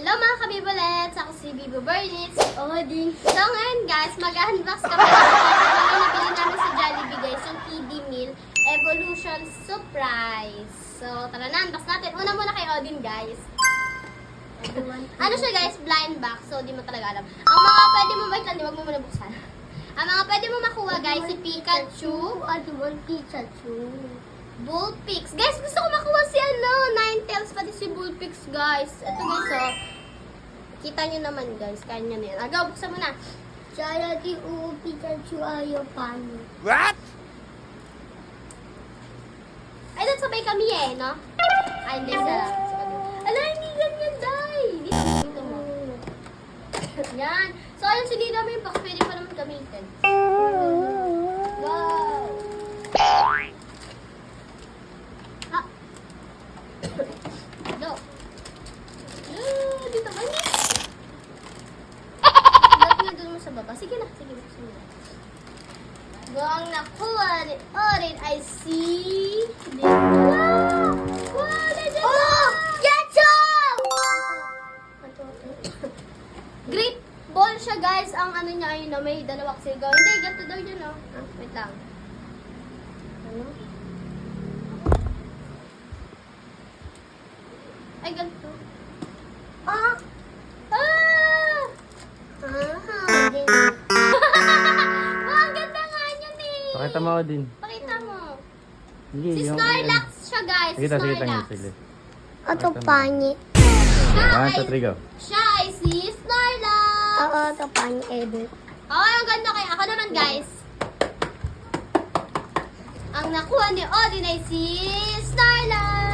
Hello mga kabibulets! Ako si Bibo Bernitz. Odin. So ngayon guys, mag-unbox kami ng nabili namin sa Jollibee guys, yung PD Meal Evolution Surprise. So tara na, unbox natin. Una muna kay Odin guys. Ano siya guys? Blind box. So di mo talaga alam. Ang mga pwede mo, wait lang, di wag mo muna buksan. Ang mga pwede mo makuha guys, si Pikachu, Pikachu. Bullpix. Guys, gusto ko makuha si Ninetales, pati si Bullpix, guys. Ito guys, oh. Kita nyo naman, guys. Kaya nyo na yan. Agaw, buksan mo na. Tsaya di Pikachu ayaw paano. What? Ay, doon sabay kami eh, no? Ay, hindi sa... Ala, hindi ganyan, day. Dito mo. Yan. So, ayun, sinira mo yung box. Pwede pa naman gamitin. Wow. No. Dito ba? Dapat nga doon mo sa baba. Sige na. Sige na. Sige na. Ang nakuha ni Orin ay si... Wow! Wow! Legend! Oh! Yacho! Great ball siya guys. Ang ano niya ayun na may dalawang sigaw. Hindi, ganito daw yun oh. Wait lang. Ano? Ay, ganito. Ah! Ah! Ah! Wow, ang ganda nga niyan eh. Pakita mo ako din. Pakita mo. Hindi, Si Snorlax siya guys. Sige, sige, Snorlax. sige. Ito pani. Siya One, ay, two, three, go. siya ay si Snorlax. Oo, ito pani Edo. Okay, ang ganda kaya. Ako naman guys. Ang nakuha ni Odin ay si Snorlax.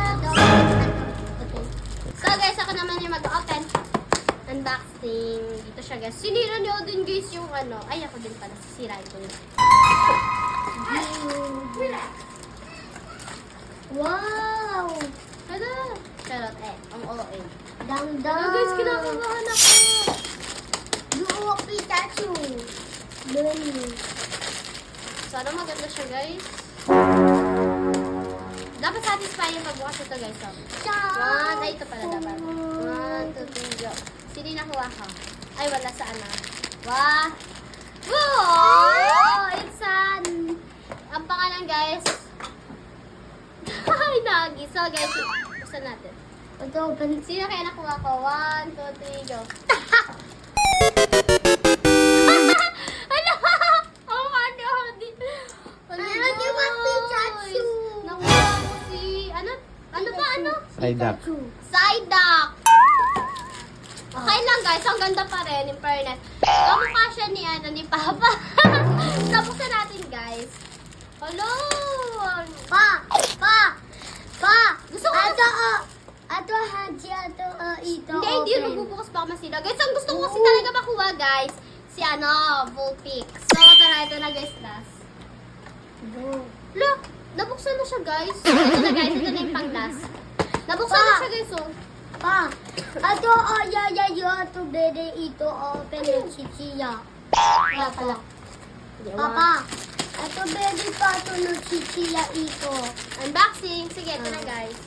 So guys, ako naman yung mag-open. Unboxing. Dito siya guys. Sinira ni Odin guys yung ano. Ay, ako din pala. Sisirain ko yun. Wow! Tada! Charot eh. Ang OA. Dang-dang! Ano guys, kinakabahan ako. Duo Pikachu! Dali. Sana maganda siya guys. Dapat satisfying pagbukas ito guys. So. One, ay ito pala dapat. 1, 2, 3, go. Sino yung nakuha ko? Ay, wala saan na. Wow! Wow! It's ang pangalan guys. Ay, nagi. So guys, buksan natin. Ito, open. Sino kaya nakuha ko? 1, 2, 3, go. Ano? Oh, ano? Meron din mga Pikachu. Nakuha ko si... Ano? Ano ba? Ano? Psyduck. Pikachu. Psyduck. Okay lang guys, ang ganda pa rin in fairness. Kamukha siya ni Papa. Tapos natin guys. Hello! Pa! Gusto ko Ato haji, ato ito. Hindi yun magbubukas pa masila. Guys, ang gusto ko kasi talaga makuha guys, si Vulpix. So, tara, ito na guys, last. Look, nabuksan na siya guys. Ito na guys, ito na yung pang last. Nabuksan na siya guys, oh. Pa! Ato yayayo ato bede ito open ng chichiya. Wala pala. Papa! Ato bede pa ito ng chichiya ito. Unboxing. Sige, ito na guys.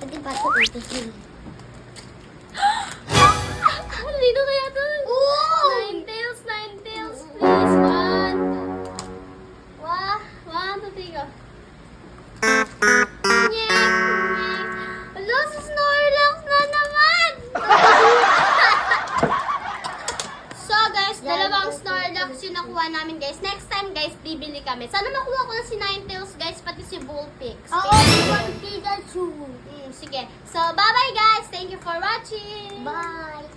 Pati pa ito ito sila. Dito kaya ito. Oh! Ninetales, please. One. One, two, three, go. Nyek. Hello, si Snorlax na naman. So guys, dalawang Snorlax yung nakuha namin guys. Next time guys, bibili kami. Sana makuha ko na si Ninetales guys, pati si Bullpix. Oo, ito Pikachu. Sige. So, bye-bye guys. Thank you for watching. Bye!